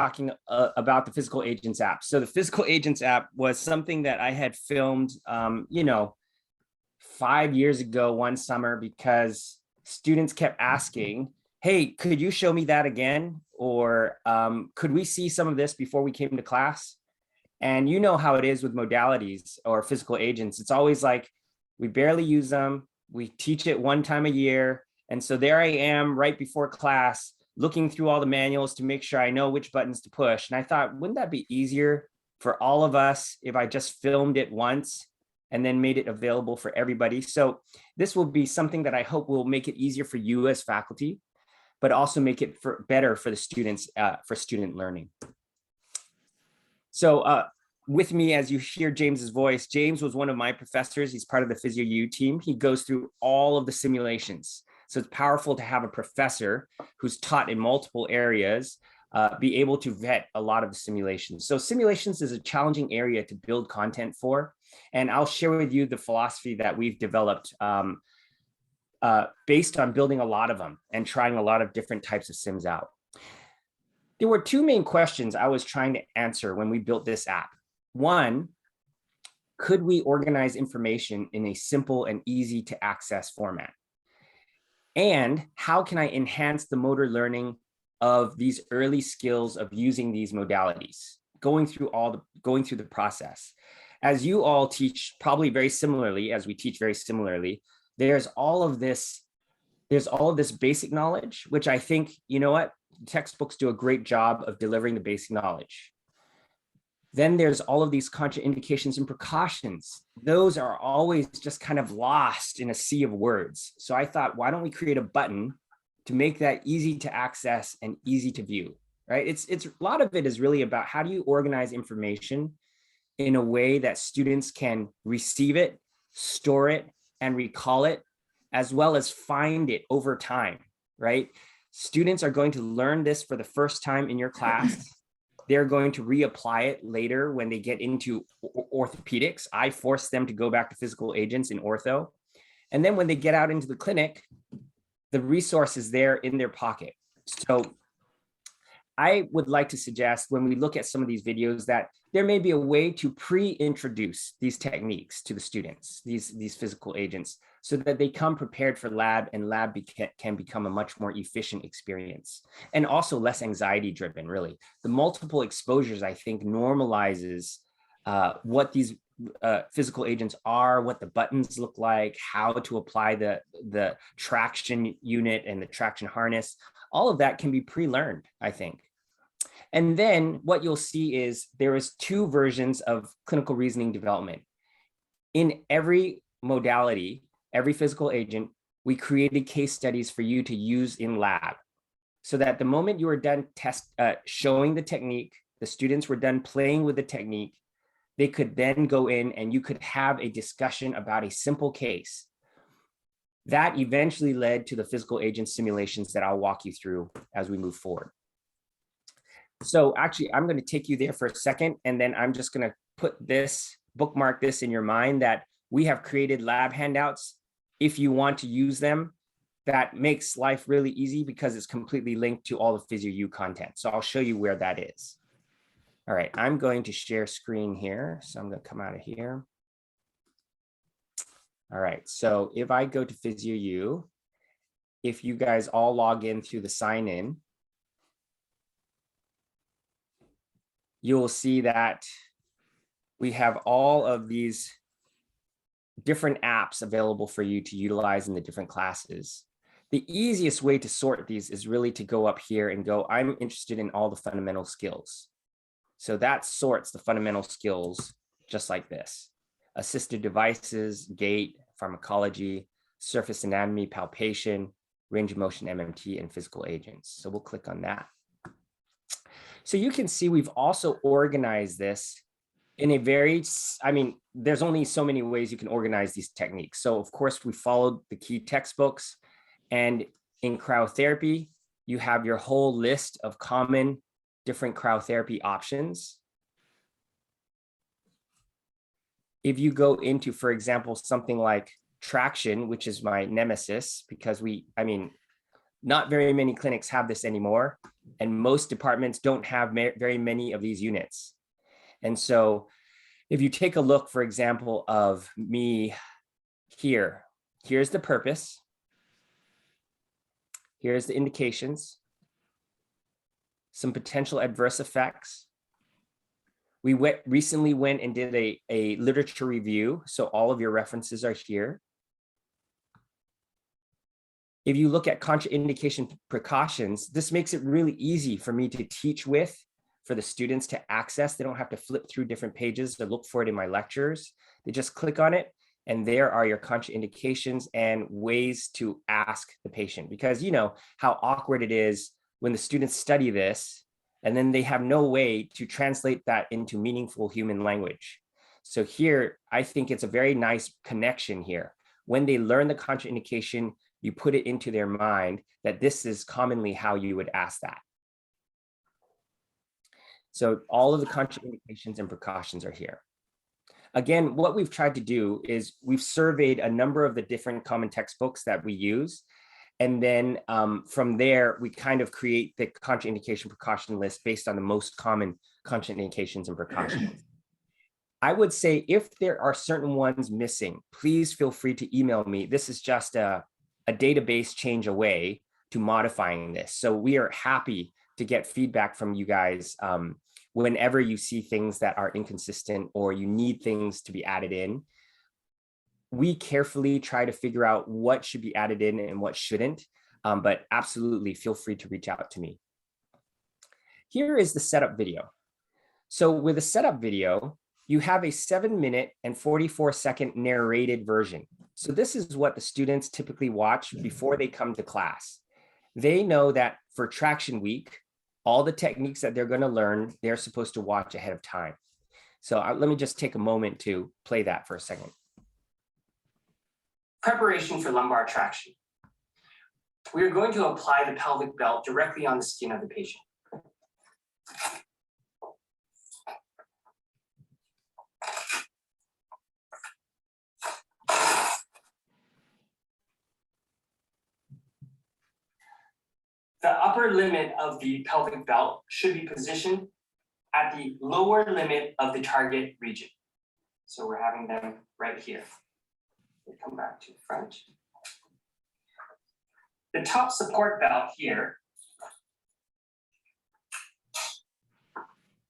talking about the Physical Agents app. So the Physical Agents app was something that I had filmed, 5 years ago, one summer, because students kept asking, hey, could you show me that again? Or could we see some of this before we came to class? And you know how it is with modalities or physical agents. It's always like, we barely use them. We teach it one time a year. And so there I am right before class, looking through all the manuals to make sure I know which buttons to push. And I thought, wouldn't that be easier for all of us if I just filmed it once and then made it available for everybody? So this will be something that I hope will make it easier for you as faculty, but also make it better for the students, for student learning. So with me, as you hear James's voice, James was one of my professors. He's part of the PhysioU team. He goes through all of the simulations. So it's powerful to have a professor who's taught in multiple areas be able to vet a lot of the simulations. So simulations is a challenging area to build content for. And I'll share with you the philosophy that we've developed based on building a lot of them and trying a lot of different types of sims out. There were two main questions I was trying to answer when we built this app. One, could we organize information in a simple and easy to access format? And how can I enhance the motor learning of these early skills of using these modalities, going through the process? As you all teach probably very similarly, as we teach very similarly, there's all of this basic knowledge, which I think, you know what, textbooks do a great job of delivering the basic knowledge. Then there's all of these contraindications and precautions. Those are always just kind of lost in a sea of words. So I thought, why don't we create a button to make that easy to access and easy to view, right? It's a lot of it is really about how do you organize information in a way that students can receive it, store it, and recall it, as well as find it over time, right? Students are going to learn this for the first time in your class. They're going to reapply it later when they get into orthopedics. I force them to go back to physical agents in ortho. And then when they get out into the clinic, the resource is there in their pocket. So I would like to suggest when we look at some of these videos that there may be a way to pre-introduce these techniques to the students, these physical agents, so that they come prepared for lab, and lab can become a much more efficient experience and also less anxiety driven, really. The multiple exposures, I think, normalizes what these physical agents are, what the buttons look like, how to apply the traction unit and the traction harness. All of that can be pre-learned, I think. And then what you'll see is there is two versions of clinical reasoning development. In every modality, every physical agent, we created case studies for you to use in lab, so that the moment you are done showing the technique, the students were done playing with the technique, they could then go in and you could have a discussion about a simple case. That eventually led to the physical agent simulations that I'll walk you through as we move forward. So actually, I'm going to take you there for a second, and then I'm just going to bookmark this in your mind, that we have created lab handouts. If you want to use them, that makes life really easy because it's completely linked to all the PhysioU content. So I'll show you where that is. All right, I'm going to share screen here. So I'm going to come out of here. All right, so if I go to PhysioU, if you guys all log in through the sign in, you'll see that we have all of these different apps available for you to utilize in the different classes. The easiest way to sort these is really to go up here and go, I'm interested in all the fundamental skills. So that sorts the fundamental skills just like this: assisted devices, gait, pharmacology, surface anatomy, palpation, range of motion, MMT, and physical agents. So we'll click on that. So you can see we've also organized this in a very, there's only so many ways you can organize these techniques. So of course we followed the key textbooks, and in cryotherapy, you have your whole list of common different cryotherapy options. If you go into, for example, something like traction, which is my nemesis, because Not very many clinics have this anymore, and most departments don't have very many of these units. And so if you take a look, for example, of me here, here's the purpose. Here's the indications, some potential adverse effects. We recently went and did a literature review, so all of your references are here. If you look at contraindication precautions, this makes it really easy for me to teach with, for the students to access. They don't have to flip through different pages to look for it in my lectures. They just click on it, and there are your contraindications and ways to ask the patient, because you know how awkward it is when the students study this and then they have no way to translate that into meaningful human language. So here, I think it's a very nice connection here. When they learn the contraindication, you put it into their mind that this is commonly how you would ask that. So all of the contraindications and precautions are here. Again, what we've tried to do is we've surveyed a number of the different common textbooks that we use. And then from there, we kind of create the contraindication precaution list based on the most common contraindications and precautions. I would say if there are certain ones missing, please feel free to email me. This is just a database change away to modifying this. So we are happy to get feedback from you guys whenever you see things that are inconsistent or you need things to be added in. We carefully try to figure out what should be added in and what shouldn't, but absolutely feel free to reach out to me. Here is the setup video. So with a setup video, you have a 7-minute and 44-second narrated version. So this is what the students typically watch before they come to class. They know that for traction week, all the techniques that they're going to learn, they're supposed to watch ahead of time. So let me just take a moment to play that for a second. Preparation for lumbar traction. We are going to apply the pelvic belt directly on the skin of the patient. The upper limit of the pelvic belt should be positioned at the lower limit of the target region. So we're having them right here. We come back to the front. The top support belt here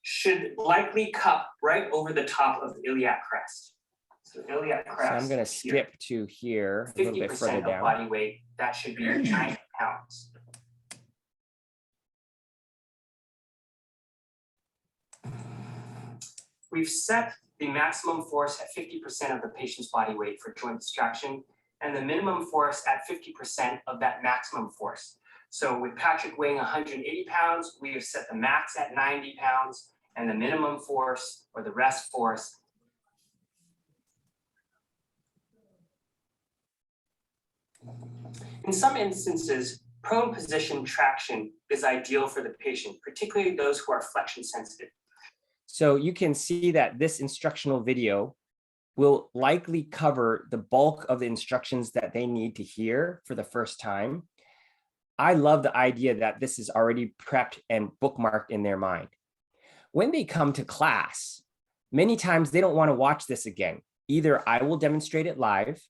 should likely cup right over the top of the iliac crest. So iliac crest. So I'm going to skip to here, a little bit further down. 50% of body weight, that should be 9 pounds. We've set the maximum force at 50% of the patient's body weight for joint distraction, and the minimum force at 50% of that maximum force. So with Patrick weighing 180 pounds, we have set the max at 90 pounds, and the minimum force, or the rest force, in some instances, prone position traction is ideal for the patient, particularly those who are flexion sensitive. So you can see that this instructional video will likely cover the bulk of the instructions that they need to hear for the first time. I love the idea that this is already prepped and bookmarked in their mind. When they come to class, many times they don't want to watch this again. Either I will demonstrate it live,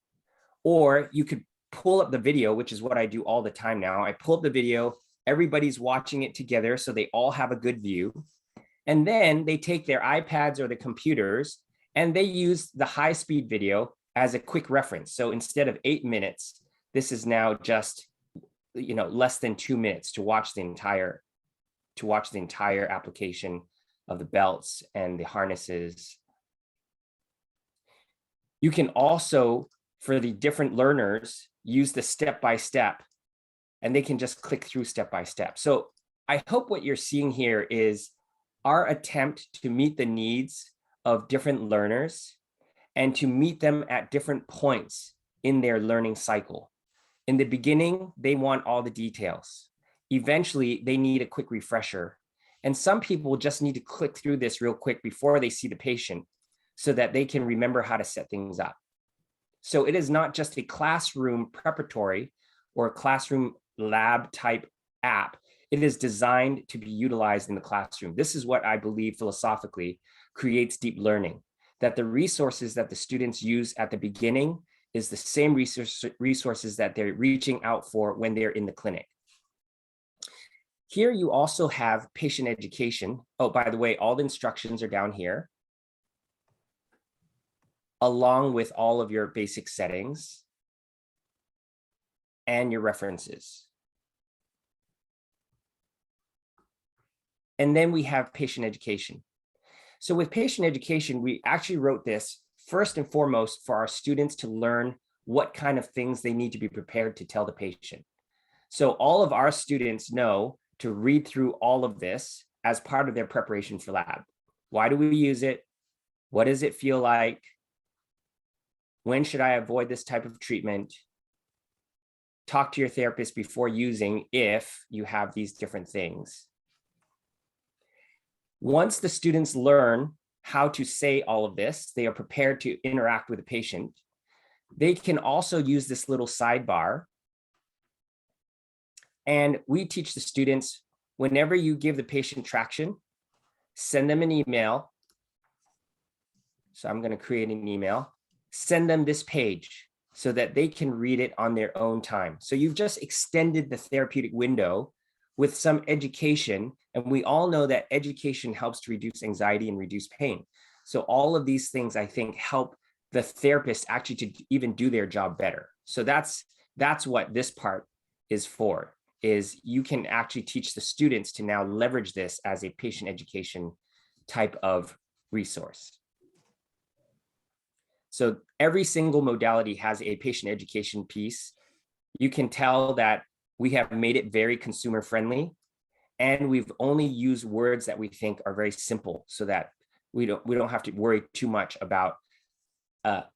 or you could pull up the video, which is what I do all the time now. I pull up the video, everybody's watching it together so they all have a good view. And then they take their iPads or the computers and they use the high-speed video as a quick reference. So instead of 8 minutes, this is now just, less than 2 minutes to watch the entire application of the belts and the harnesses. You can also, for the different learners, use the step-by-step, and they can just click through step-by-step. So I hope what you're seeing here is our attempt to meet the needs of different learners and to meet them at different points in their learning cycle. In the beginning, they want all the details. Eventually, they need a quick refresher. And some people just need to click through this real quick before they see the patient so that they can remember how to set things up. So it is not just a classroom preparatory or a classroom lab type app, it is designed to be utilized in the classroom. This is what I believe philosophically creates deep learning, that the resources that the students use at the beginning is the same resources that they're reaching out for when they're in the clinic. Here you also have patient education. Oh, by the way, all the instructions are down here, along with all of your basic settings and your references. And then we have patient education. So with patient education, we actually wrote this first and foremost for our students to learn what kind of things they need to be prepared to tell the patient. So all of our students know to read through all of this as part of their preparation for lab. Why do we use it? What does it feel like? When should I avoid this type of treatment? Talk to your therapist before using if you have these different things. Once the students learn how to say all of this, they are prepared to interact with the patient. They can also use this little sidebar. And we teach the students, whenever you give the patient traction, send them an email. So I'm going to create an email, send them this page so that they can read it on their own time. So you've just extended the therapeutic window with some education. And we all know that education helps to reduce anxiety and reduce pain. So all of these things, I think, help the therapist actually to even do their job better. So that's what this part is for, is you can actually teach the students to now leverage this as a patient education type of resource. So every single modality has a patient education piece. You can tell that we have made it very consumer friendly, and we've only used words that we think are very simple so that we don't have to worry too much about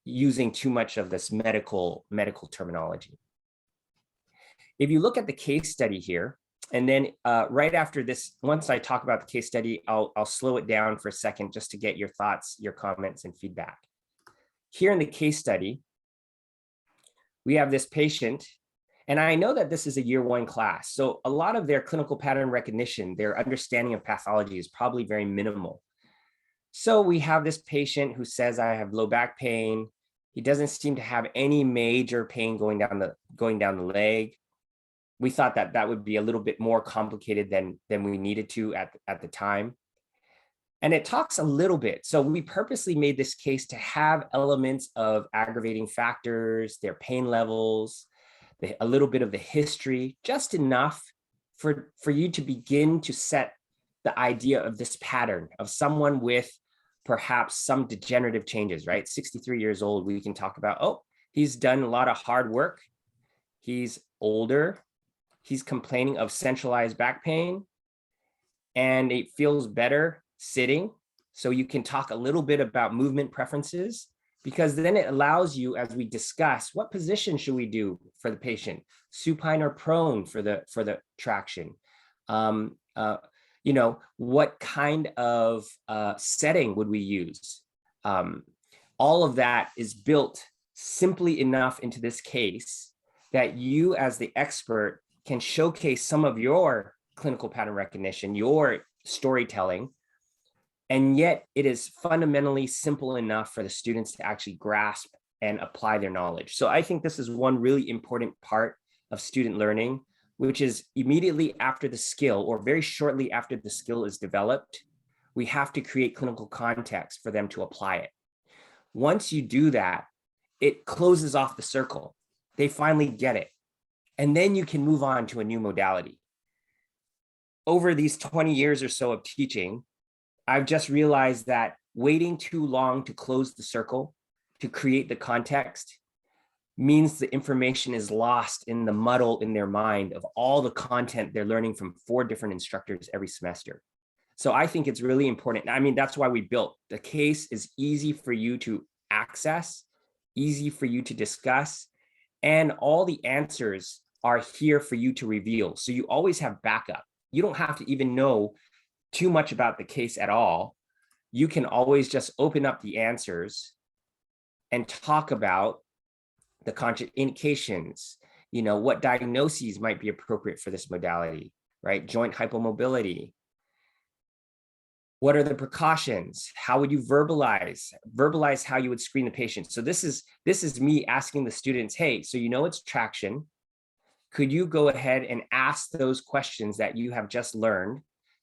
using too much of this medical terminology. If you look at the case study here, and then right after this, once I talk about the case study, I'll slow it down for a second just to get your thoughts, your comments, and feedback. Here in the case study, we have this patient, and I know that this is a year 1 class, so a lot of their clinical pattern recognition, their understanding of pathology is probably very minimal. So we have this patient who says, I have low back pain. He doesn't seem to have any major pain going down the leg. We thought that that would be a little bit more complicated than we needed to at the time. And it talks a little bit. So we purposely made this case to have elements of aggravating factors, their pain levels, a little bit of the history, just enough for you to begin to set the idea of this pattern of someone with perhaps some degenerative changes, right? 63 years old, we can talk about, oh, he's done a lot of hard work. He's older. He's complaining of centralized back pain, and it feels better sitting. So you can talk a little bit about movement preferences, because then it allows you, as we discuss, what position should we do for the patient, supine or prone for the traction? You know, what kind of setting would we use? All of that is built simply enough into this case that you, as the expert, can showcase some of your clinical pattern recognition, your storytelling, and yet it is fundamentally simple enough for the students to actually grasp and apply their knowledge. So I think this is one really important part of student learning, which is immediately after the skill, or very shortly after the skill is developed, we have to create clinical context for them to apply it. Once you do that, it closes off the circle. They finally get it. And then you can move on to a new modality. Over these 20 years or so of teaching, I've just realized that waiting too long to close the circle, to create the context, means the information is lost in the muddle in their mind of all the content they're learning from 4 different instructors every semester. So I think it's really important. I mean, that's why we built the case is easy for you to access, easy for you to discuss, and all the answers are here for you to reveal. So you always have backup. You don't have to even know too much about the case at all. You can always just open up the answers and talk about the contraindications, what diagnoses might be appropriate for this modality, right? Joint hypomobility. What are the precautions? How would you verbalize how you would screen the patient? So this is me asking the students, hey, so it's traction. Could you go ahead and ask those questions that you have just learned?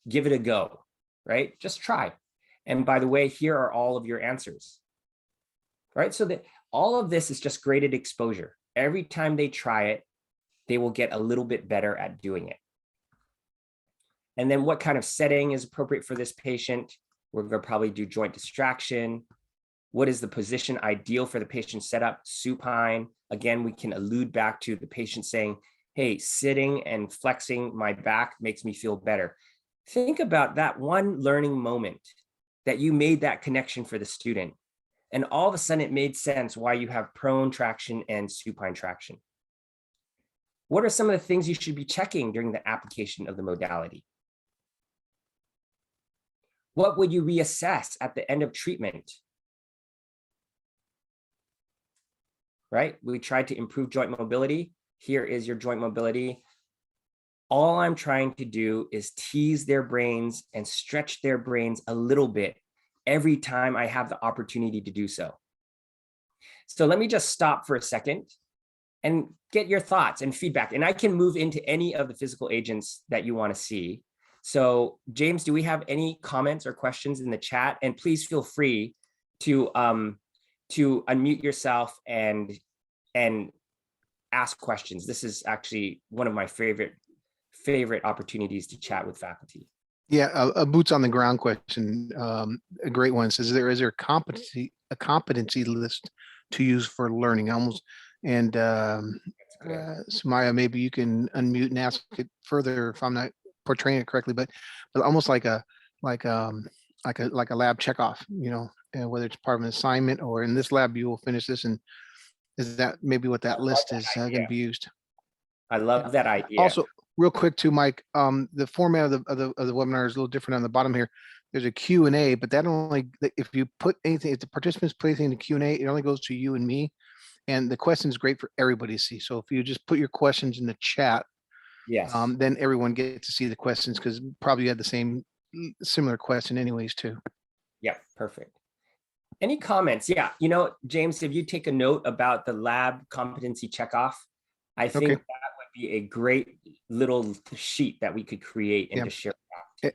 Give it a go, right? Just try. And by the way, here are all of your answers, right? So that all of this is just graded exposure. Every time they try it, they will get a little bit better at doing it. And then what kind of setting is appropriate for this patient? We're going to probably do joint distraction. What is the position ideal for the patient setup? Supine. Again, we can allude back to the patient saying, hey, sitting and flexing my back makes me feel better. Think about that one learning moment that you made that connection for the student. And all of a sudden it made sense why you have prone traction and supine traction. What are some of the things you should be checking during the application of the modality? What would you reassess at the end of treatment? Right? We tried to improve joint mobility. Here is your joint mobility. All I'm trying to do is tease their brains and stretch their brains a little bit every time I have the opportunity to do so. So let me just stop for a second and get your thoughts and feedback. And I can move into any of the physical agents that you want to see. So James, do we have any comments or questions in the chat? And please feel free to unmute yourself and ask questions. This is actually one of my favorite opportunities to chat with faculty. Yeah, a boots on the ground question, a great one. Says, is there a competency list to use for learning? Almost, and Samaya, maybe you can unmute and ask it further if I'm not portraying it correctly, but almost like a lab checkoff, and whether it's part of an assignment or in this lab you will finish this, and is that maybe what that list is going to be used? I love that idea. Also, real quick too, Mike, the format of the webinar is a little different on the bottom here. There's a Q&A, but that only, if you put anything, if the participants put anything in the Q&A, it only goes to you and me. And the question is great for everybody to see. So if you just put your questions in the chat, yes, then everyone gets to see the questions, because probably you had the similar question anyways too. Yeah, perfect. Any comments? Yeah, James, if you take a note about the lab competency checkoff, I think that would be a great little sheet that we could create and just share.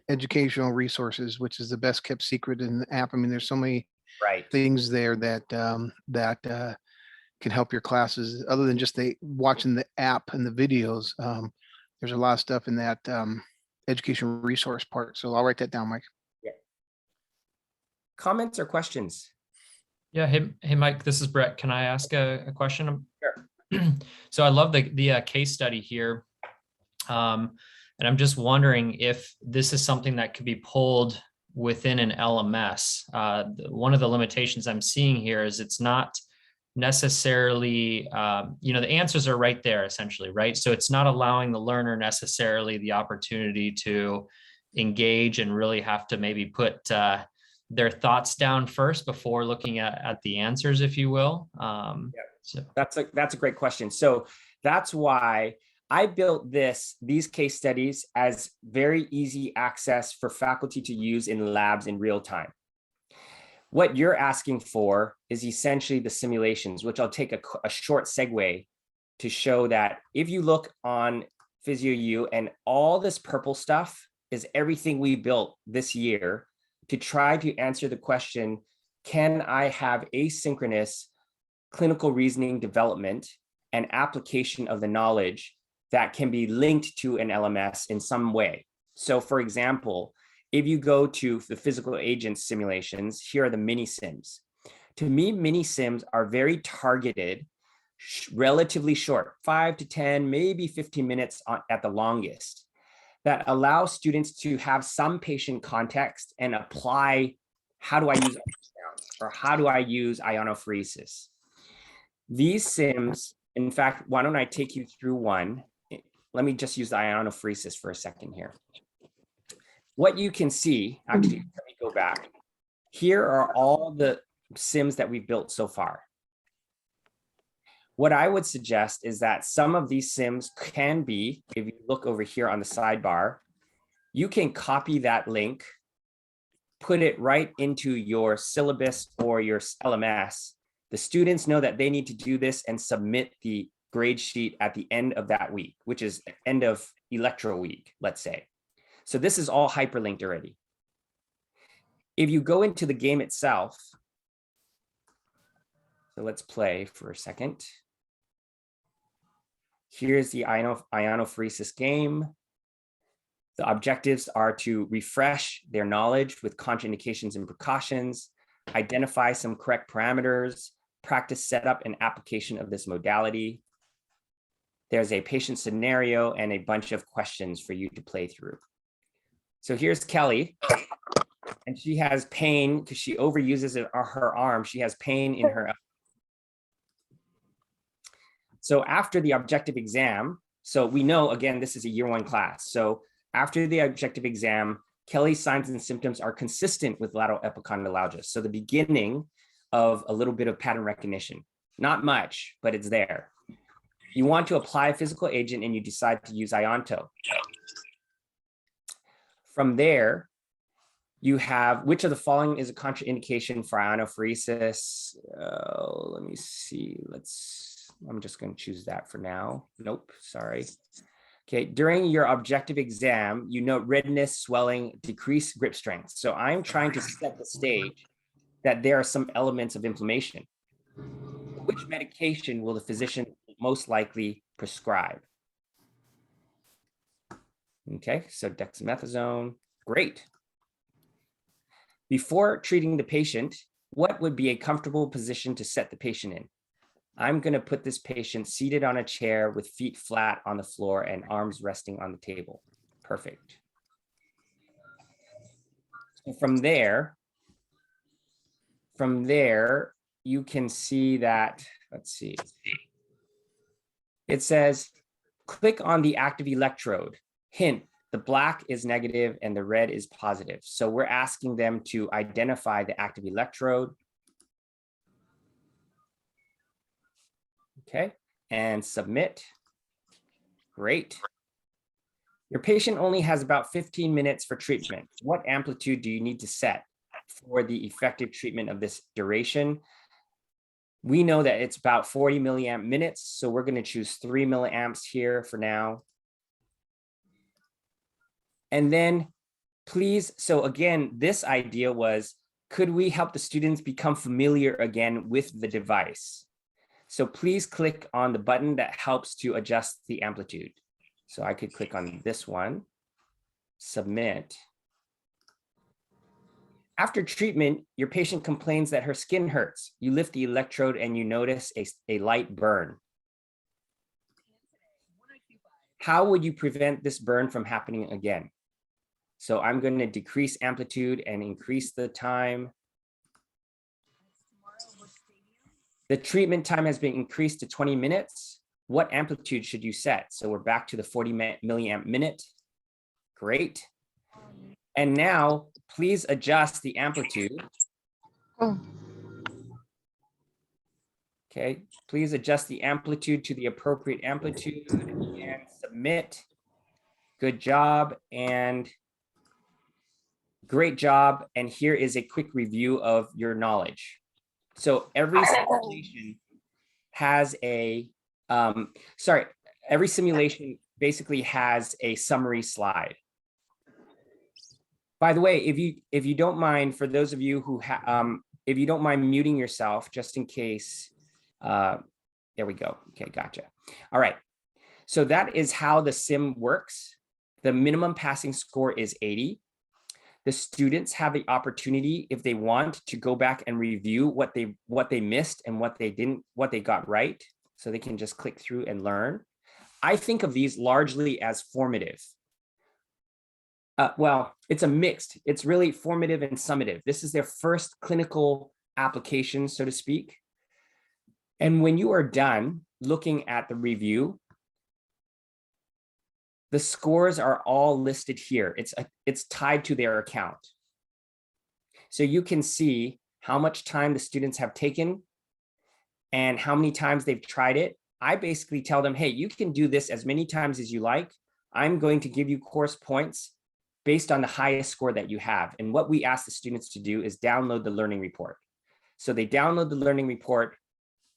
Educational resources, which is the best kept secret in the app. I mean, there's so many right things there that can help your classes, other than just watching the app and the videos. There's a lot of stuff in that education resource part. So I'll write that down, Mike. Yeah. Comments or questions? Yeah. Hey, Mike, this is Brett. Can I ask a question? Sure. So I love the case study here. And I'm just wondering if this is something that could be pulled within an LMS. One of the limitations I'm seeing here is it's not necessarily, the answers are right there essentially, right? So it's not allowing the learner necessarily the opportunity to engage and really have to maybe put their thoughts down first before looking at the answers, if you will. So that's a great question. So that's why I built these case studies as very easy access for faculty to use in labs in real time. What you're asking for is essentially the simulations, which I'll take a short segue to show that if you look on PhysioU, and all this purple stuff is everything we built this year to try to answer the question, can I have asynchronous clinical reasoning development and application of the knowledge that can be linked to an LMS in some way? So for example, if you go to the physical agent simulations, here are the mini sims. To me, mini sims are very targeted, relatively short, 5 to 10, maybe 15 minutes at the longest, that allow students to have some patient context and apply, how do I use ultrasound, or how do I use ionophoresis? These sims, in fact, why don't I take you through one? Let me just use the ionophoresis for a second here. What you can see, actually, let me go back. Here are all the sims that we've built so far. What I would suggest is that some of these SIMs can be, if you look over here on the sidebar, you can copy that link, put it right into your syllabus or your LMS. The students know that they need to do this and submit the grade sheet at the end of that week, which is end of electro week, let's say. So this is all hyperlinked already. If you go into the game itself, so let's play for a second. Here's the ionophoresis game. The objectives are to refresh their knowledge with contraindications and precautions, identify some correct parameters, practice setup and application of this modality. There's a patient scenario and a bunch of questions for you to play through. So here's Kelly, and she has pain because she overuses her arm. She has pain in her. So after the objective exam, so we know, again, this is a year 1 class. So after the objective exam, Kelly's signs and symptoms are consistent with lateral epicondylalgia. So the beginning of a little bit of pattern recognition, not much, but it's there. You want to apply a physical agent and you decide to use Ionto. From there, you have, which of the following is a contraindication for ionophoresis? Let me see, I'm just going to choose that for now. Nope, sorry. Okay, during your objective exam, you note redness, swelling, decreased grip strength. So I'm trying to set the stage that there are some elements of inflammation. Which medication will the physician most likely prescribe? Okay, so dexamethasone, great. Before treating the patient, what would be a comfortable position to set the patient in? I'm going to put this patient seated on a chair with feet flat on the floor and arms resting on the table. Perfect. So from there, you can see that, let's see. It says, click on the active electrode. Hint, the black is negative and the red is positive. So we're asking them to identify the active electrode. Okay, and submit. Great. Your patient only has about 15 minutes for treatment. What amplitude do you need to set for the effective treatment of this duration? We know that it's about 40 milliamp minutes, so we're going to choose 3 milliamps here for now. And then please, so again, this idea was, could we help the students become familiar again with the device? So please click on the button that helps to adjust the amplitude. So I could click on this one, submit. After treatment, your patient complains that her skin hurts. You lift the electrode and you notice a light burn. How would you prevent this burn from happening again? So I'm going to decrease amplitude and increase the time. The treatment time has been increased to 20 minutes. What amplitude should you set? So we're back to the 40 milliamp minute. Great. And now please adjust the amplitude. Okay, please adjust the amplitude to the appropriate amplitude and submit. Good job and great job. And here is a quick review of your knowledge. So every simulation has a, every simulation basically has a summary slide. By the way, if you don't mind, for those of you who if you don't mind muting yourself, just in case, there we go. Okay, gotcha. All right. So that is how the sim works. The minimum passing score is 80. The students have the opportunity, if they want, to go back and review what they missed and what they got right. So they can just click through and learn. I think of these largely as formative. Well, it's a mixed. It's really formative and summative. This is their first clinical application, so to speak. And when you are done looking at the review, the scores are all listed here. It's tied to their account. So you can see how much time the students have taken and how many times they've tried it, I basically tell them, hey, you can do this as many times as you like. I'm going to give you course points based on the highest score that you have. And what we ask the students to do is download the learning report. So they download the learning report,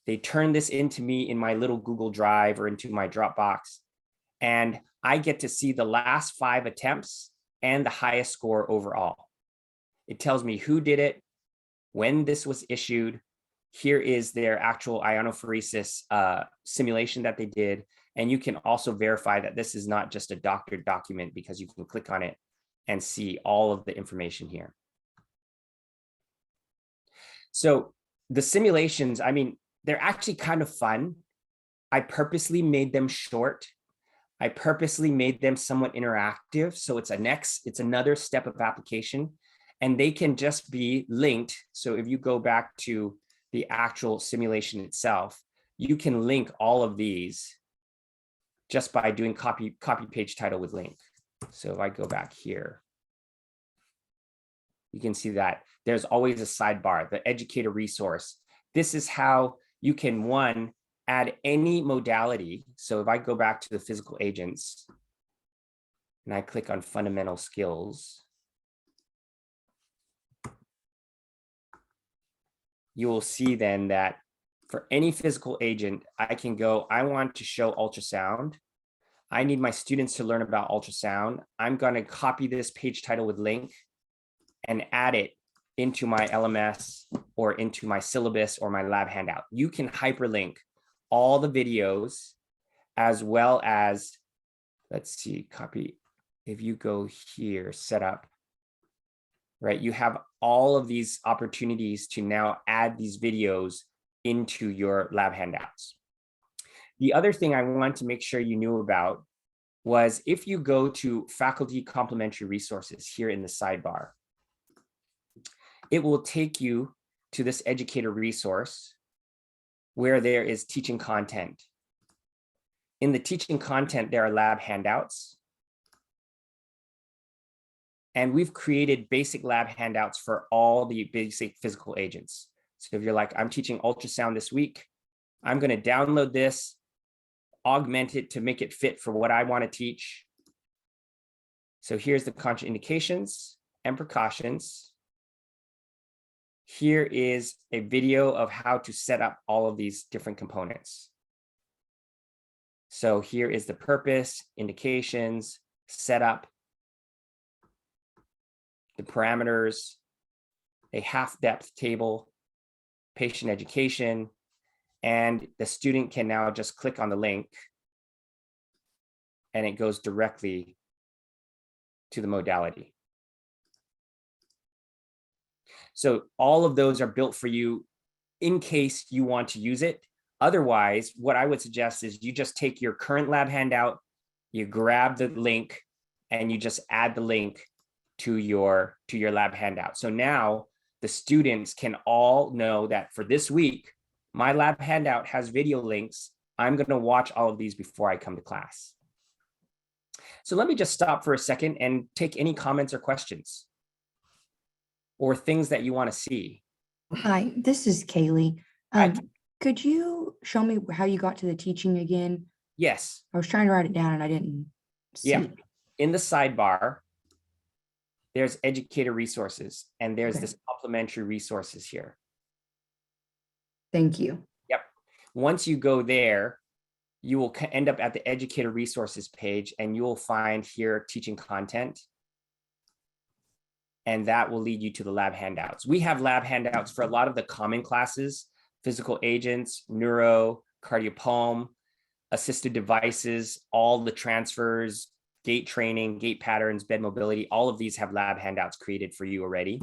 they turn this into me in my little Google Drive or into my Dropbox, and I get to see the last 5 attempts and the highest score overall. It tells me who did it, when this was issued. Here is their actual ionophoresis simulation that they did. And you can also verify that this is not just a doctored document, because you can click on it and see all of the information here. So the simulations, I mean, they're actually kind of fun. I purposely made them short. I purposely made them somewhat interactive. So it's another step of application, and they can just be linked. So if you go back to the actual simulation itself, you can link all of these just by doing copy page title with link. So if I go back here, you can see that there's always a sidebar, the educator resource. This is how you can, one, add any modality. So if I go back to the physical agents and I click on fundamental skills, you will see then that for any physical agent, I can go, I want to show ultrasound. I need my students to learn about ultrasound. I'm going to copy this page title with link and add it into my LMS or into my syllabus or my lab handout. You can hyperlink all the videos, as well as, let's see, copy. If you go here, setup, right? You have all of these opportunities to now add these videos into your lab handouts. The other thing I want to make sure you knew about was if you go to faculty complementary resources here in the sidebar, it will take you to this educator resource where there is teaching content. In the teaching content, there are lab handouts. And we've created basic lab handouts for all the basic physical agents. So if you're like, I'm teaching ultrasound this week, I'm going to download this, augment it to make it fit for what I want to teach. So here's the contraindications and precautions. Here is a video of how to set up all of these different components. So here is the purpose, indications, setup, the parameters, a half-depth table, patient education, and the student can now just click on the link and it goes directly to the modality. So all of those are built for you in case you want to use it. Otherwise, what I would suggest is you just take your current lab handout, you grab the link, and you just add the link to your lab handout. So now the students can all know that for this week, my lab handout has video links. I'm going to watch all of these before I come to class. So let me just stop for a second and take any comments or questions or things that you want to see. Hi, this is Kaylee. Hi. Could you show me how you got to the teaching again? Yes. I was trying to write it down and I didn't see Yeah. it. In the sidebar, there's educator resources, and there's Okay. this complementary resources here. Thank you. Yep. Once you go there, you will end up at the educator resources page, and you will find here teaching content. And that will lead you to the lab handouts. We have lab handouts for a lot of the common classes, physical agents, neuro, cardiopulm, assisted devices, all the transfers, gait training, gait patterns, bed mobility, all of these have lab handouts created for you already.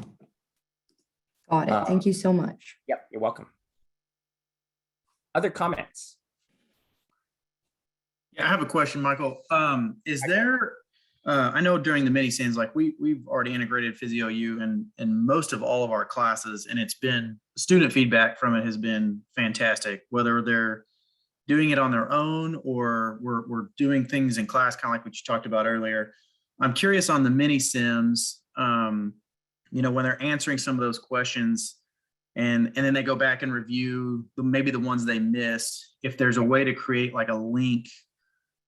Got it. Thank you so much. Yep, you're welcome. Other comments? Yeah, I have a question, Michael. Is there, I know during the mini SIMS, like we've already integrated PhysioU in most of all of our classes, and it's been, student feedback from it has been fantastic, whether they're doing it on their own or we're doing things in class, kind of like what you talked about earlier. I'm curious on the mini SIMS, you know, when they're answering some of those questions and then they go back and review maybe the ones they missed. If there's a way to create like a link,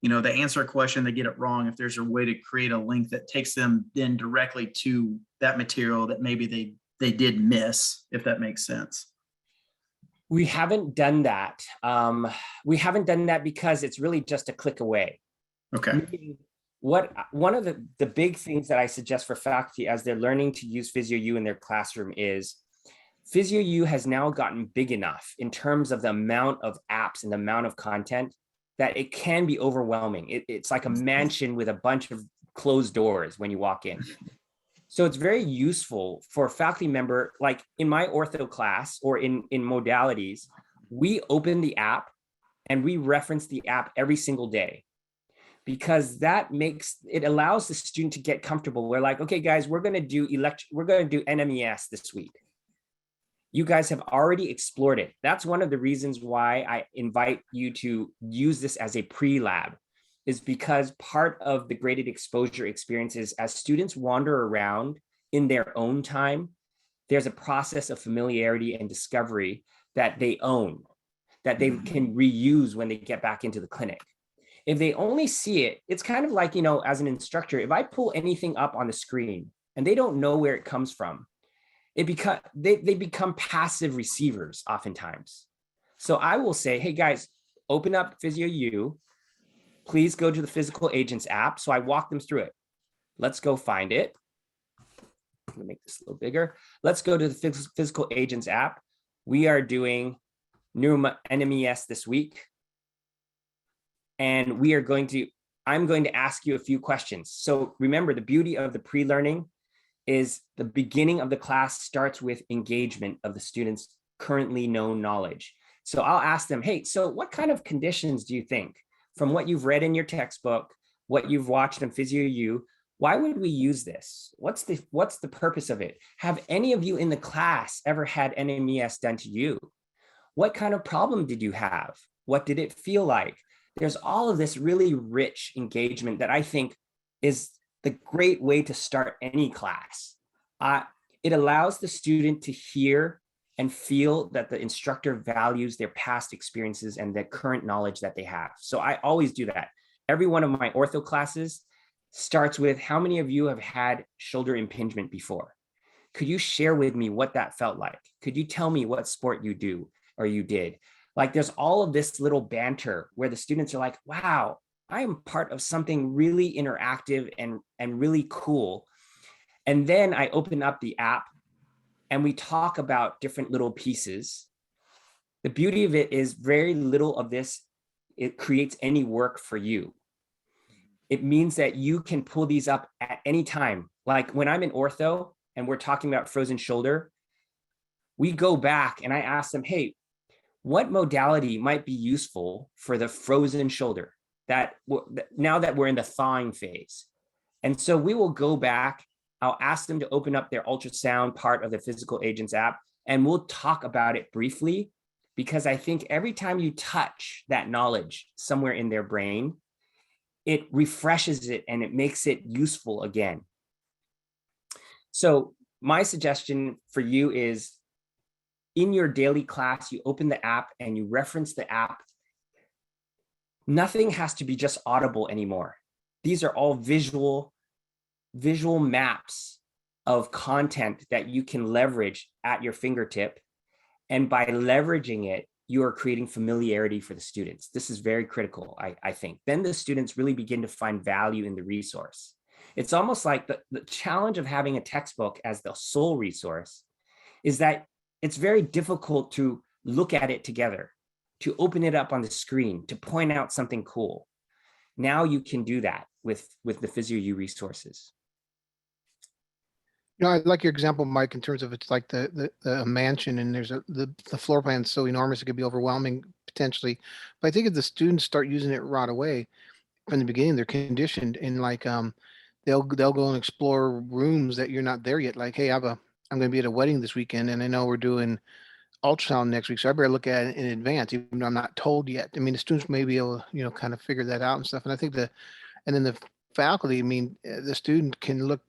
they answer a question, they get it wrong. If there's a way to create a link that takes them then directly to that material that maybe they did miss, if that makes sense. We haven't done that. We haven't done that because it's really just a click away. Okay. One of the big things that I suggest for faculty as they're learning to use PhysioU in their classroom is PhysioU has now gotten big enough in terms of the amount of apps and the amount of content that it can be overwhelming. It's like a mansion with a bunch of closed doors when you walk in. So it's very useful for a faculty member, like in my ortho class or in modalities, we open the app and we reference the app every single day, because it allows the student to get comfortable. We're like, okay, guys, we're going to do NMES this week. You guys have already explored it. That's one of the reasons why I invite you to use this as a pre-lab, is because part of the graded exposure experience is as students wander around in their own time, there's a process of familiarity and discovery that they own, that they can reuse when they get back into the clinic. If they only see it, it's kind of like, as an instructor, if I pull anything up on the screen and they don't know where it comes from, they become passive receivers oftentimes. So I will say, hey guys, open up PhysioU. Please go to the Physical Agents app. So I walk them through it. Let's go find it. I'm gonna make this a little bigger. Let's go to the Physical Agents app. We are doing NMES this week. And I'm going to ask you a few questions. So remember, the beauty of the pre-learning is the beginning of the class starts with engagement of the students' currently known knowledge. So I'll ask them, hey, so what kind of conditions do you think, from what you've read in your textbook, what you've watched on PhysioU, why would we use this? What's the purpose of it? Have any of you in the class ever had NMES done to you? What kind of problem did you have? What did it feel like? There's all of this really rich engagement that I think is the great way to start any class. It allows the student to hear and feel that the instructor values their past experiences and the current knowledge that they have. So I always do that. Every one of my ortho classes starts with, how many of you have had shoulder impingement before? Could you share with me what that felt like? Could you tell me what sport you do or you did? Like, there's all of this little banter where the students are like, wow, I am part of something really interactive and really cool. And then I open up the app and we talk about different little pieces. The beauty of it is very little of this, it creates any work for you. It means that you can pull these up at any time. Like when I'm in ortho and we're talking about frozen shoulder, we go back and I ask them, hey, what modality might be useful for the frozen shoulder now that we're in the thawing phase? And so we will go back. I'll ask them to open up their ultrasound part of the Physical Agents app, and we'll talk about it briefly, because I think every time you touch that knowledge somewhere in their brain, it refreshes it and it makes it useful again. So my suggestion for you is, in your daily class, you open the app and you reference the app. Nothing has to be just audible anymore. These are all visual maps of content that you can leverage at your fingertip. And by leveraging it, you are creating familiarity for the students. This is very critical, I think. Then the students really begin to find value in the resource. It's almost like the challenge of having a textbook as the sole resource is that it's very difficult to look at it together, to open it up on the screen, to point out something cool. Now you can do that with the PhysioU resources. I like your example, Mike, in terms of it's like the mansion, and there's the floor plan is so enormous it could be overwhelming potentially. But I think if the students start using it right away from the beginning, they're conditioned, and like they'll go and explore rooms that you're not there yet. Like, hey, I'm going to be at a wedding this weekend, and I know we're doing ultrasound next week, so I better look at it in advance, even though I'm not told yet. I mean, the students may be able to, kind of figure that out and stuff. And I think and then the faculty, I mean, the student can look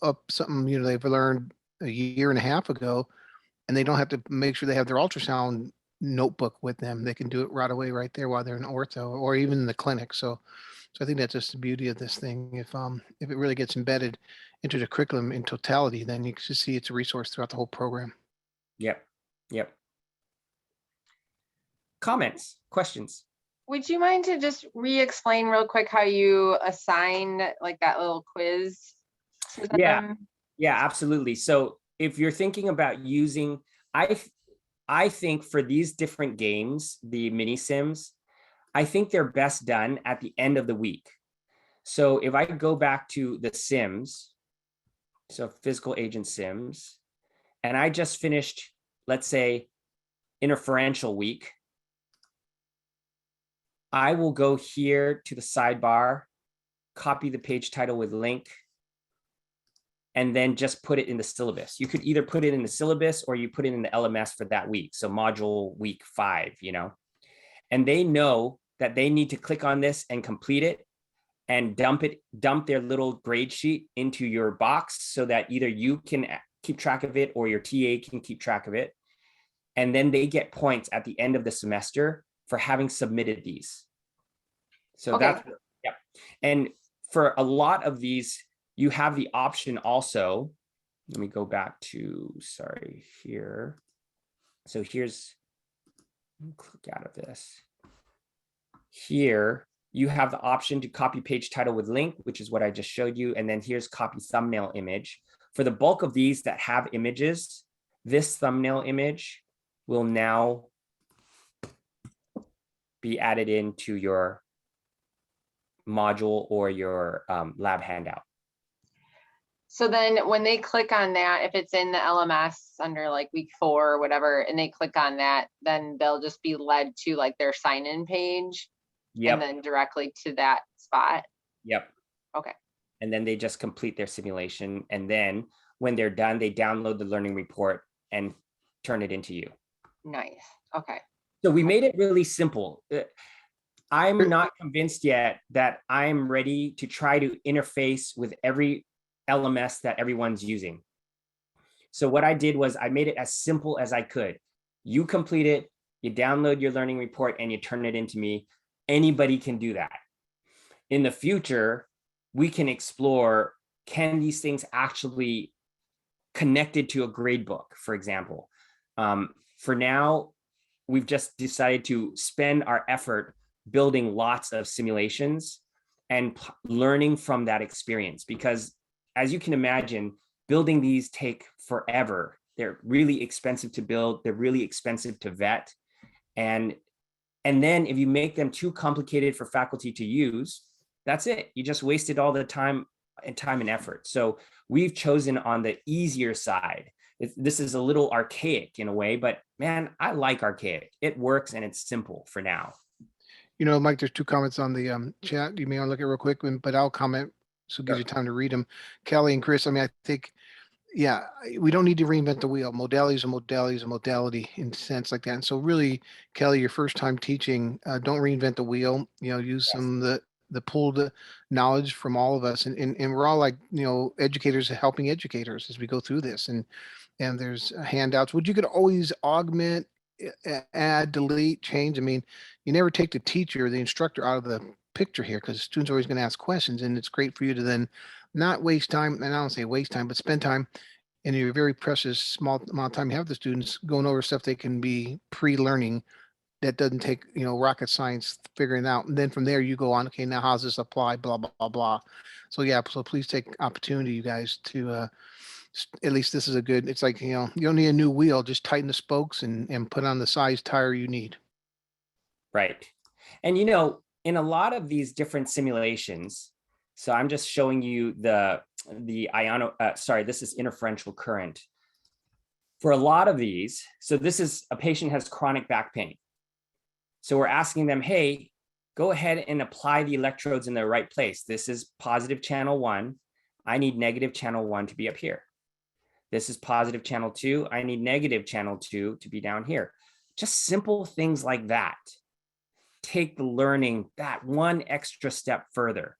up something, they've learned a year and a half ago, and they don't have to make sure they have their ultrasound notebook with them. They can do it right away, right there while they're in ortho or even in the clinic. So I think that's just the beauty of this thing. If it really gets embedded into the curriculum in totality, then you can just see it's a resource throughout the whole program. Yep. Yep. Comments, questions? Would you mind to just re-explain real quick how you assign like that little quiz to Yeah. them? Yeah, absolutely. So if you're thinking about using, I think for these different games, the mini sims, I think they're best done at the end of the week. So if I go back to the Sims, so physical agent Sims, and I just finished, let's say, interferential week, I will go here to the sidebar, copy the page title with link, and then just put it in the syllabus. You could either put it in the syllabus or you put it in the LMS for that week. So module week 5, and they know that they need to click on this and complete it and dump their little grade sheet into your box so that either you can keep track of it or your TA can keep track of it. And then they get points at the end of the semester for having submitted these. So Okay. yeah. And for a lot of these, you have the option also, let me go back to, sorry, here. So here's, let me click out of this. Here, you have the option to copy page title with link, which is what I just showed you. And then here's copy thumbnail image. For the bulk of these that have images, this thumbnail image will now be added into your module or your lab handout. So then when they click on that, if it's in the LMS under like week 4 or whatever, and they click on that, then they'll just be led to like their sign-in page. Yep. And then directly to that spot. Yep. Okay. And then they just complete their simulation. And then when they're done, they download the learning report and turn it into you. Nice. Okay. So we made it really simple. I'm not convinced yet that I'm ready to try to interface with every LMS that everyone's using. So what I did was I made it as simple as I could. You complete it, you download your learning report, and you turn it into me. Anybody can do that. In the future, we can explore, can these things actually connected to a grade book, for example? For now, we've just decided to spend our effort building lots of simulations and learning from that experience, because as you can imagine, building these take forever. They're really expensive to build. They're really expensive to vet. And then if you make them too complicated for faculty to use, that's it. You just wasted all the time and effort. So we've chosen on the easier side. This is a little archaic in a way, but man, I like archaic. It works and it's simple for now. Mike, there's 2 comments on the chat. You may want to look at real quick, but I'll comment so it gives you time to read them. Kelly and Chris, I think, yeah, we don't need to reinvent the wheel. Modality is a modality in a sense like that. And so really, Kelly, your first time teaching, don't reinvent the wheel, use some of the pooled knowledge from all of us. And we're all like, educators helping educators as we go through this. And there's handouts, which you could always augment, add, delete, change. I mean, you never take the teacher, the instructor out of the picture here because students are always going to ask questions. And it's great for you to then not waste time, and I don't say waste time, but spend time in your very precious small amount of time you have the students going over stuff they can be pre-learning that doesn't take, rocket science figuring out. And then from there you go on, okay, now how's this apply, blah, blah, blah, blah. So yeah, so please take opportunity, you guys, to at least this is a good, it's like, you don't need a new wheel, just tighten the spokes and put on the size tire you need. Right. And in a lot of these different simulations, so I'm just showing you the this is interferential current. For a lot of these, so this is a patient has chronic back pain. So we're asking them, hey, go ahead and apply the electrodes in the right place. This is positive channel 1. I need negative channel 1 to be up here. This is positive channel 2. I need negative channel 2 to be down here. Just simple things like that take the learning that one extra step further.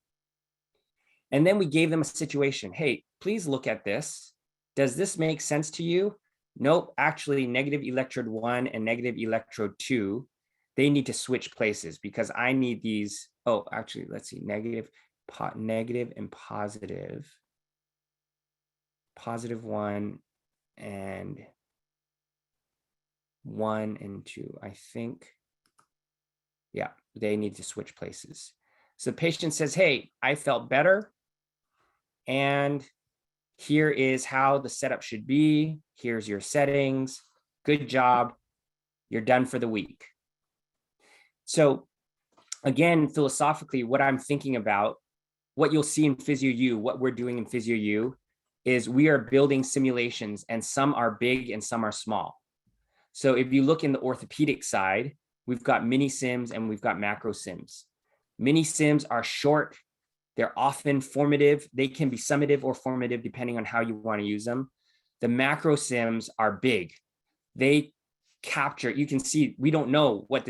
And then we gave them a situation. Hey, please look at this. Does this make sense to you? Nope, actually negative electrode 1 and negative electrode 2, they need to switch places because I need these. Oh, actually, let's see, negative and positive. Positive 1 and 1 and 2, I think. Yeah, they need to switch places. So the patient says, hey, I felt better. And here is how the setup should be. Here's your settings. Good job. You're done for the week. So again, philosophically, what I'm thinking about, what you'll see in PhysioU, what we're doing in PhysioU, is we are building simulations, and some are big and some are small. So if you look in the orthopedic side, we've got mini sims and we've got macro sims. Mini sims are short. They're often formative. They can be summative or formative depending on how you want to use them. The macro sims are big. They capture, you can see, we don't know what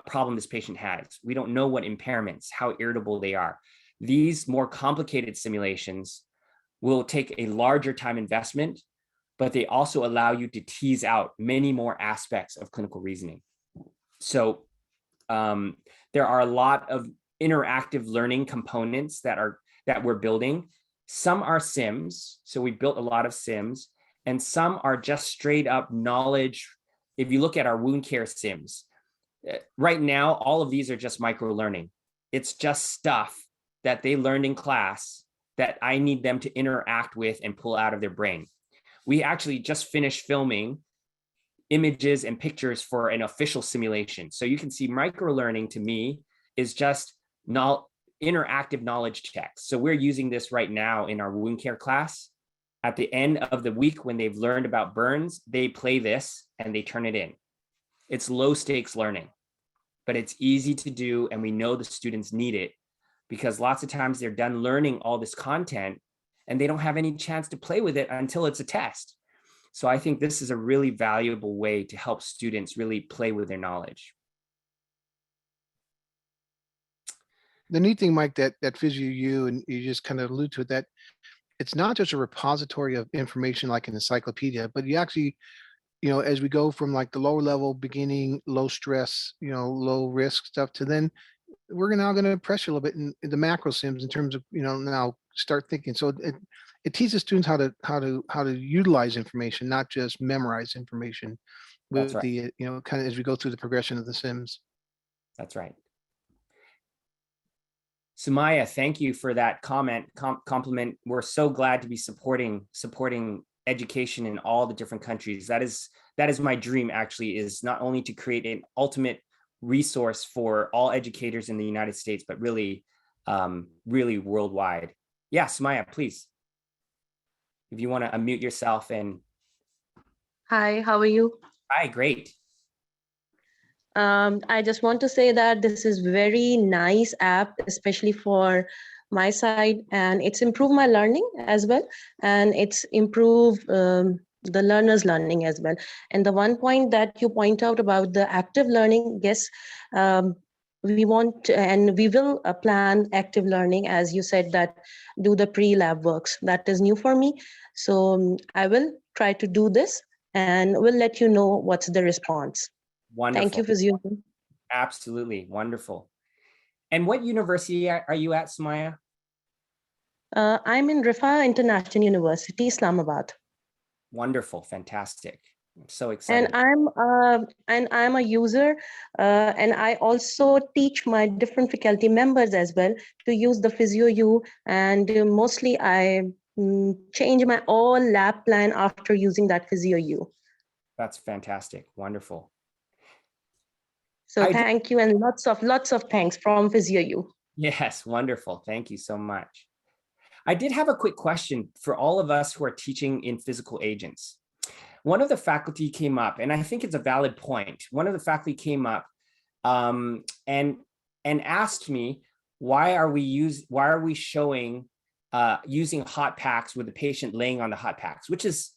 problem this patient has. We don't know what impairments, how irritable they are. These more complicated simulations will take a larger time investment, but they also allow you to tease out many more aspects of clinical reasoning. So there are a lot of interactive learning components that we're building. Some are sims, so we built a lot of sims, and some are just straight up knowledge. If you look at our wound care sims, right now, all of these are just micro learning. It's just stuff that they learned in class that I need them to interact with and pull out of their brain. We actually just finished filming images and pictures for an official simulation. So you can see micro learning to me is just interactive knowledge checks. So we're using this right now in our wound care class. At the end of the week, when they've learned about burns, they play this and they turn it in. It's low stakes learning, but it's easy to do. And we know the students need it because lots of times they're done learning all this content and they don't have any chance to play with it until it's a test. So I think this is a really valuable way to help students really play with their knowledge. The neat thing, Mike, that PhysioU, and you just kind of allude to it, that it's not just a repository of information like an encyclopedia, but you actually, as we go from like the lower level beginning, low stress, low risk stuff, to then we're now going to press you a little bit in the macro sims in terms of, now start thinking. So it teaches students how to utilize information, not just memorize information with That's right. the, kind of as we go through the progression of the sims. That's right. Sumaya, thank you for that compliment. We're so glad to be supporting education in all the different countries. That is my dream, actually, is not only to create an ultimate resource for all educators in the United States, but really, really worldwide. Yeah, Sumaya, please. If you want to unmute yourself and. Hi, how are you? Hi, great. I just want to say that this is very nice app, especially for my side, and it's improved my learning as well, and it's improved the learner's learning as well. And the one point that you point out about the active learning, yes, we want and we will plan active learning, as you said, that do the pre-lab works. That is new for me. So I will try to do this and we'll let you know what's the response. Wonderful. Thank you, PhysioU. Absolutely. Wonderful. And what university are you at, Sumaya? I'm in Rifa International University, Islamabad. Wonderful. Fantastic. I'm so excited. And I'm a user, and I also teach my different faculty members as well to use the PhysioU, and mostly I change my all lab plan after using that PhysioU. That's fantastic. Wonderful. So thank you, and lots of thanks from PhysioU. Yes, wonderful. Thank you so much. I did have a quick question for all of us who are teaching in physical agents. One of the faculty came up, and I think it's a valid point. One of the faculty came up and asked me, why are we showing using hot packs with the patient laying on the hot packs, which is,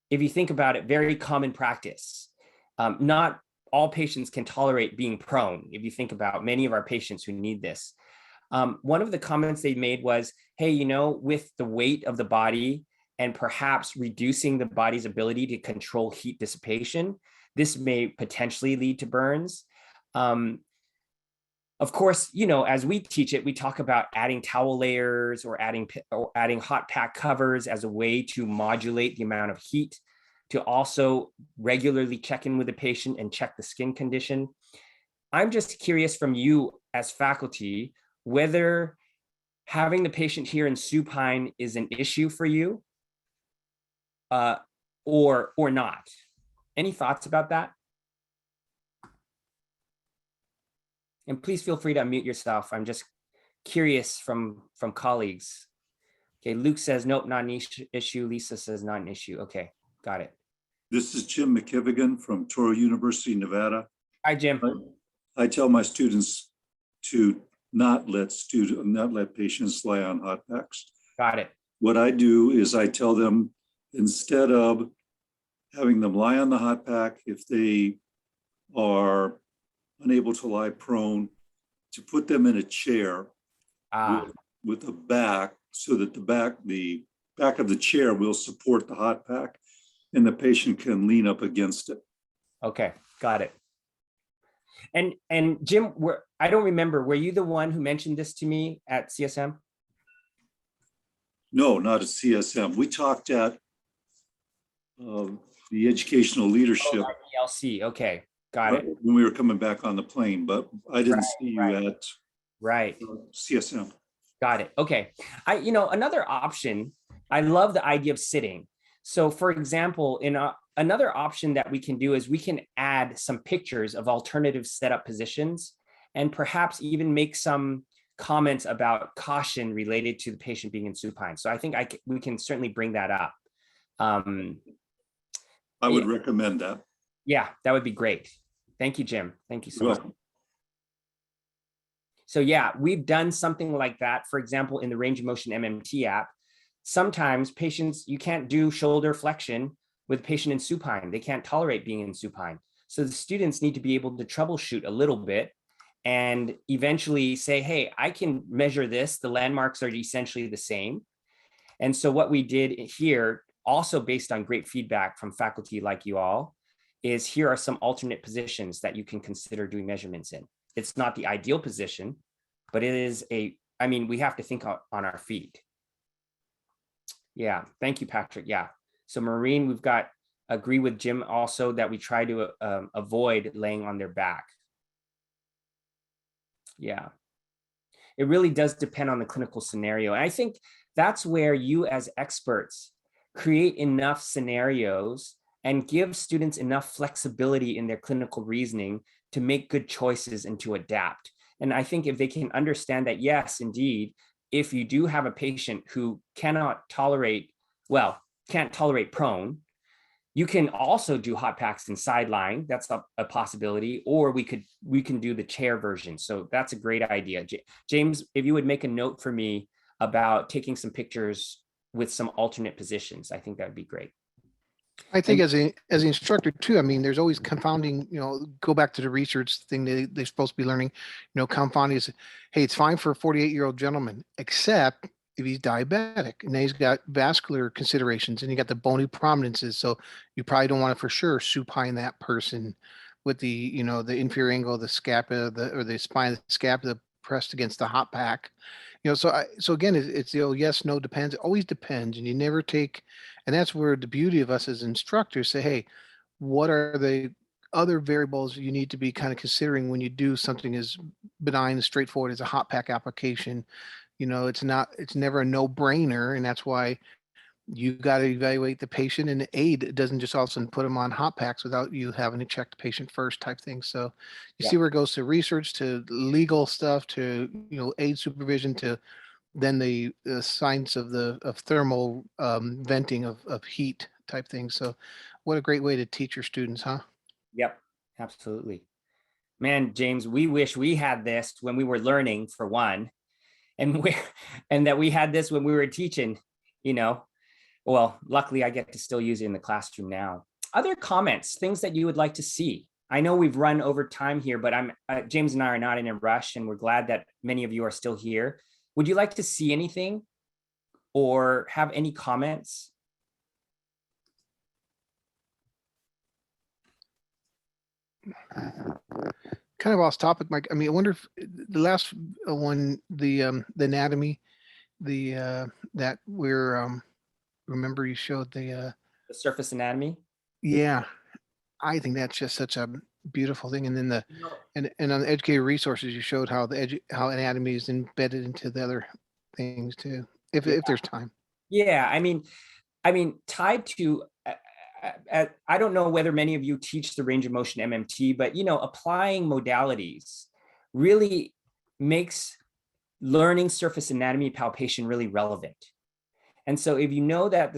if you think about it, very common practice. Not all patients can tolerate being prone. If you think about many of our patients who need this. One of the comments they made was, hey, with the weight of the body and perhaps reducing the body's ability to control heat dissipation. This may potentially lead to burns. Of course, you know, as we teach it, we talk about adding towel layers or adding hot pack covers as a way to modulate the amount of heat, to also regularly check in with the patient and check the skin condition. I'm just curious from you as faculty, whether having the patient here in supine is an issue for you or not. Any thoughts about that? And please feel free to unmute yourself. I'm just curious from colleagues. Okay, Luke says, nope, not an issue. Lisa says not an issue. Okay, got it. This is Jim McKivigan from Touro University, Nevada. Hi, Jim. I tell my students to not let patients lie on hot packs. Got it. What I do is I tell them, instead of having them lie on the hot pack, if they are unable to lie prone, to put them in a chair with a back, so that the back of the chair will support the hot pack and the patient can lean up against it. Okay, got it. And Jim, I don't remember, were you the one who mentioned this to me at CSM? No, not at CSM. We talked at the educational leadership. Oh, ELC, okay, got it. When we were coming back on the plane, but I didn't see you at CSM. Got it. Okay. Another option, I love the idea of sitting. So for example, another option that we can do is we can add some pictures of alternative setup positions and perhaps even make some comments about caution related to the patient being in supine. So I think we can certainly bring that up. I would recommend that. Yeah, that would be great. Thank you, Jim. Thank you so much. So yeah, we've done something like that. For example, in the range of motion MMT app, sometimes patients, you can't do shoulder flexion with a patient in supine. They can't tolerate being in supine. So the students need to be able to troubleshoot a little bit and eventually say, hey, I can measure this. The landmarks are essentially the same. And so what we did here, also based on great feedback from faculty like you all, is here are some alternate positions that you can consider doing measurements in. It's not the ideal position, but it is we have to think on our feet. Yeah, thank you, Patrick. Yeah, so Maureen, we've got, agree with Jim also that we try to avoid laying on their back. Yeah, it really does depend on the clinical scenario. And I think that's where you as experts create enough scenarios and give students enough flexibility in their clinical reasoning to make good choices and to adapt. And I think if they can understand that, yes, indeed, if you do have a patient who can't tolerate prone, you can also do hot packs in sideline. That's a possibility, or we can do the chair version. So that's a great idea. James, if you would make a note for me about taking some pictures with some alternate positions, I think that would be great. I think as an instructor too, I mean, there's always confounding, go back to the research thing they're supposed to be learning, confounding is, hey, it's fine for a 48-year-old gentleman, except if he's diabetic and he's got vascular considerations and you got the bony prominences. So you probably don't want to for sure supine that person with the, the inferior angle of the scapula, or the spine of the scapula pressed against the hot pack. So again, it's yes, no, depends. It always depends, and you never take. And that's where the beauty of us as instructors say, hey, what are the other variables you need to be kind of considering when you do something as benign and straightforward as a hot pack application? It's never a no-brainer, and that's why you got to evaluate the patient, and the aid doesn't just all of a sudden put them on hot packs without you having to check the patient first type thing. So you see where it goes to research, to legal stuff, to aid supervision, to then the science of thermal venting of heat type thing. So what a great way to teach your students, huh? Yep, absolutely. Man, James, we wish we had this when we were learning, for one, and that we had this when we were teaching, Well, luckily I get to still use it in the classroom now. Other comments, things that you would like to see? I know we've run over time here, but James and I are not in a rush, and we're glad that many of you are still here. Would you like to see anything or have any comments Kind of off topic, Mike. I mean, I wonder if the last one, the anatomy, that we're remember you showed the The surface anatomy. yeah, I think that's just such a beautiful thing. And then You know, and on the educator resources, you showed how how anatomy is embedded into the other things too, if Yeah. there's time. Yeah, I mean, tied to, I don't know whether many of you teach the range of motion MMT, but you know, applying modalities really makes learning surface anatomy palpation really relevant. And so if you know that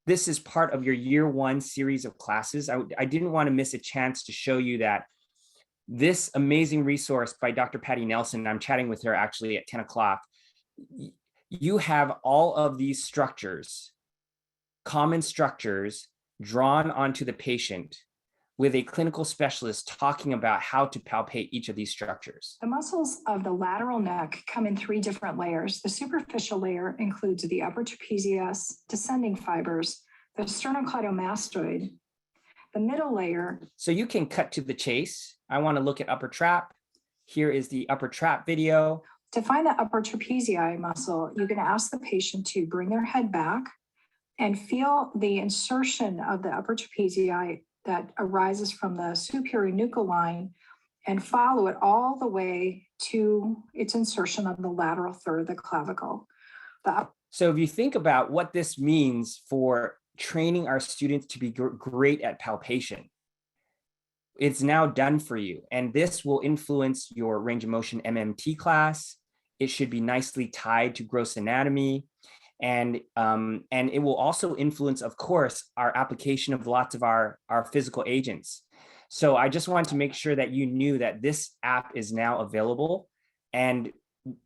this is part of your year one series of classes, I didn't want to miss a chance to show you that this amazing resource by Dr. Patty Nelson, I'm chatting with her actually at 10 o'clock, you have all of these structures, common structures drawn onto the patient with a clinical specialist talking about how to palpate each of these structures. The muscles of the lateral neck come in 3 different layers. The superficial layer includes the upper trapezius, descending fibers, the sternocleidomastoid, the middle layer. So you can cut to the chase. I want to look at upper trap. Here is the upper trap video. To find the upper trapezii muscle, you can ask the patient to bring their head back and feel the insertion of the upper trapezii that arises from the superior nuchal line and follow it all the way to its insertion on the lateral third of the clavicle. So if you think about what this means for training our students to be great at palpation, it's now done for you. And this will influence your range of motion MMT class. It should be nicely tied to gross anatomy. And it will also influence, of course, our application of lots of our physical agents. So I just wanted to make sure that you knew that this app is now available, and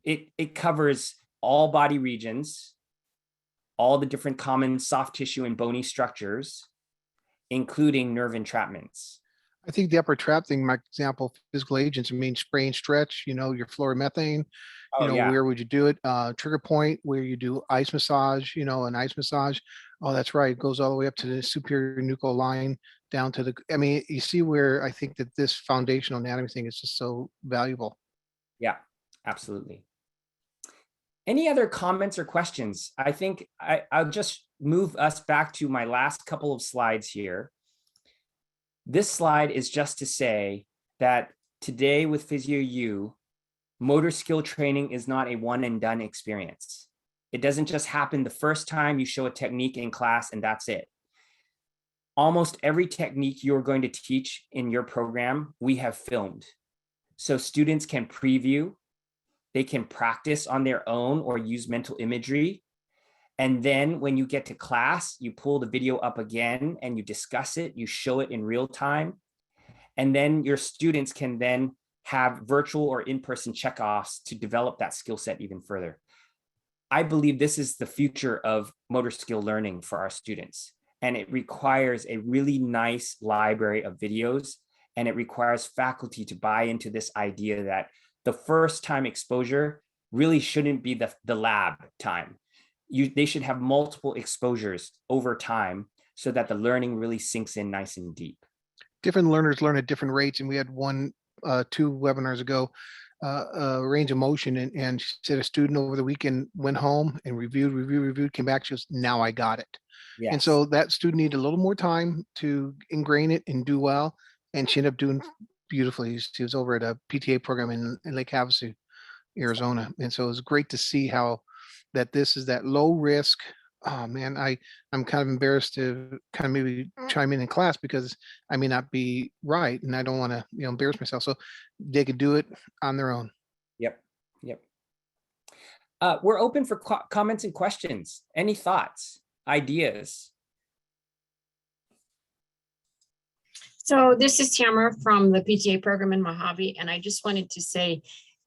it covers all body regions, all the different common soft tissue and bony structures, including nerve entrapments. I think the upper trap thing, my example, physical agents, I mean, spray and stretch, you know, your fluoromethane, you know, where would you do it? Trigger point, where you do ice massage, you know, an ice massage. Oh, that's right. It goes all the way up to the superior nuchal line down to the, I mean, you see where I think that this foundational anatomy thing is just so valuable. Yeah, absolutely. Any other comments or questions? I think I'll just move us back to my last couple of slides here. This slide is just to say that today with PhysioU, motor skill training is not a one and done experience. It doesn't just happen the first time you show a technique in class and that's it. Almost every technique you're going to teach in your program, we have filmed. So students can preview, they can practice on their own or use mental imagery. And then when you get to class, you pull the video up again and you discuss it, you show it in real time. And then your students can then have virtual or in-person checkoffs to develop that skill set even further. I believe this is the future of motor skill learning for our students. And it requires a really nice library of videos. And it requires faculty to buy into this idea that the first time exposure really shouldn't be the lab time. They should have multiple exposures over time so that the learning really sinks in nice and deep. Different learners learn at different rates. And we had 2 webinars ago, range of motion, and she said a student over the weekend went home and reviewed, came back, she goes, now I got it. Yes. And so that student needed a little more time to ingrain it and do well. And she ended up doing beautifully. She was over at a PTA program in Lake Havasu, Arizona. And so it was great to see how that this is that low risk. Oh man, I'm kind of embarrassed to kind of maybe chime in class because I may not be right and I don't want to, you know, embarrass myself. So they could do it on their own. Yep. We're open for comments and questions. Any thoughts, ideas? So this is Tamara from the PTA program in Mojave, and I just wanted to say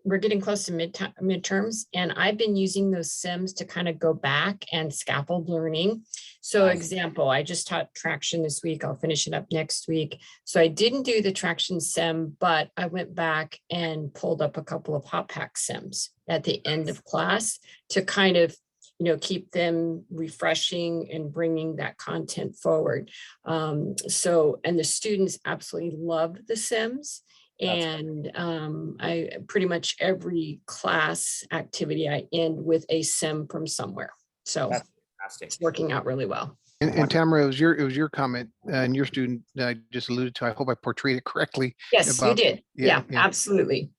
we're getting close to midterms, and I've been using those SIMS to kind of go back and scaffold learning. So example, I just taught traction this week. I'll finish it up next week. So I didn't do the traction sim, but I went back and pulled up a couple of hot pack SIMs at the end of class to kind of keep them refreshing and bringing that content forward. So, and the students absolutely love the SIMS. And I pretty much every class activity I end with a sim from somewhere. So That's fantastic. it's working out really well. And Tamara, it was your comment and your student that I just alluded to. I hope I portrayed it correctly. Yes, you about- did. Yeah, absolutely.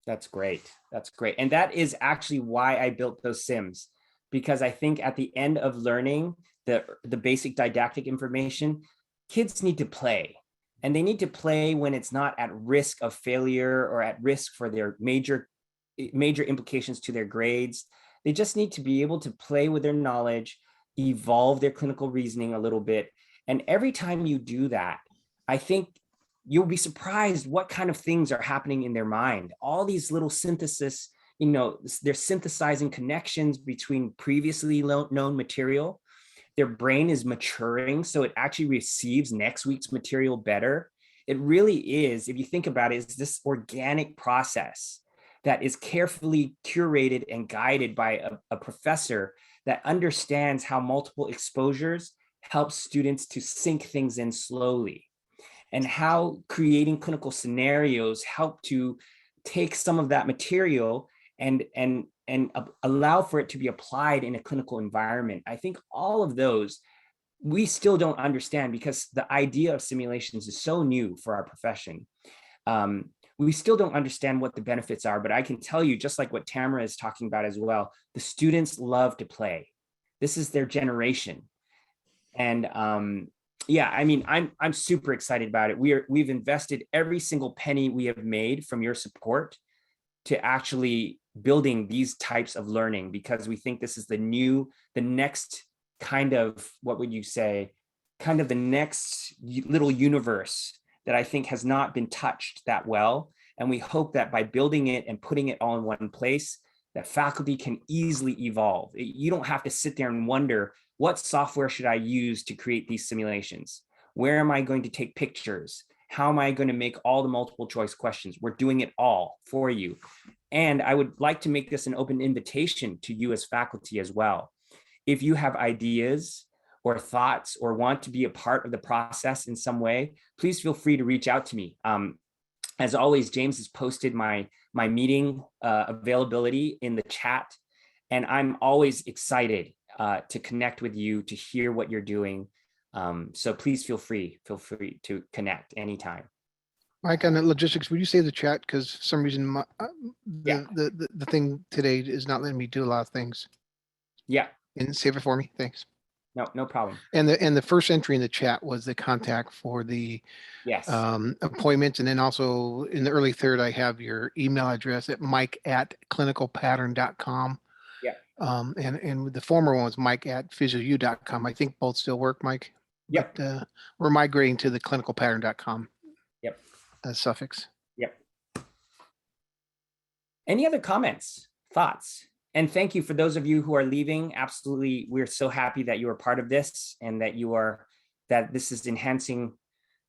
That's great. That's great. And that is actually why I built those Sims, because I think at the end of learning the basic didactic information, kids need to play. And they need to play when it's not at risk of failure or at risk for their major implications to their grades. They just need to be able to play with their knowledge, evolve their clinical reasoning a little bit. And every time you do that, I think you'll be surprised what kind of things are happening in their mind. All these little synthesis, they're synthesizing connections between previously known material. Their brain is maturing, so it actually receives next week's material better. It really is, if you think about it, is this organic process that is carefully curated and guided by a professor that understands how multiple exposures help students to sink things in slowly, and how creating clinical scenarios help to take some of that material and allow for it to be applied in a clinical environment. I think all of those we still don't understand, because the idea of simulations is so new for our profession. We still don't understand what the benefits are, but I can tell you, just like what Tamara is talking about as well, the students love to play. This is their generation. And yeah, I mean, I'm super excited about it. We've invested every single penny we have made from your support to actually building these types of learning, because we think this is the next kind of, what would you say, kind of the next little universe that I think has not been touched that well. And we hope that by building it and putting it all in one place, that faculty can easily evolve. You don't have to sit there and wonder, what software should I use to create these simulations? Where am I going to take pictures? How am I going to make all the multiple choice questions? We're doing it all for you. And I would like to make this an open invitation to you as faculty as well. If you have ideas or thoughts or want to be a part of the process in some way, please feel free to reach out to me. As always, James has posted my meeting availability in the chat, and I'm always excited to connect with you, to hear what you're doing. So please feel free to connect anytime. Mike, on the logistics, would you say the chat? Because for some reason the thing today is not letting me do a lot of things. Yeah. And save it for me. Thanks. No problem. And the first entry in the chat was the contact for the Yes. appointments. And then also in the early third, I have your email address at mike@clinicalpattern.com. Yeah. And the former one was mike@PhysioU.com. I think both still work, Mike. Yep. But, we're migrating to the clinicalpattern.com. Yep. Suffix. Yep. Any other comments, thoughts? And thank you for those of you who are leaving. Absolutely. We're so happy that you are part of this, and that that this is enhancing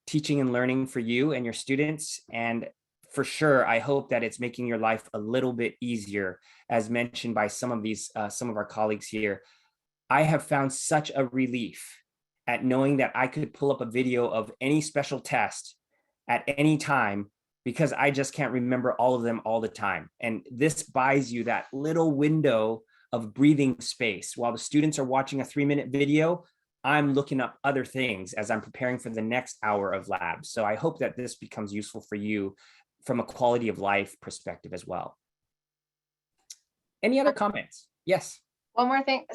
teaching and learning for you and your students. And for sure, I hope that it's making your life a little bit easier, as mentioned by some of our colleagues here. I have found such a relief at knowing that I could pull up a video of any special test at any time, because I just can't remember all of them all the time. And this buys you that little window of breathing space. While the students are watching a 3-minute video, I'm looking up other things as I'm preparing for the next hour of lab. So I hope that this becomes useful for you from a quality of life perspective as well. Any other comments? Yes. One more thing.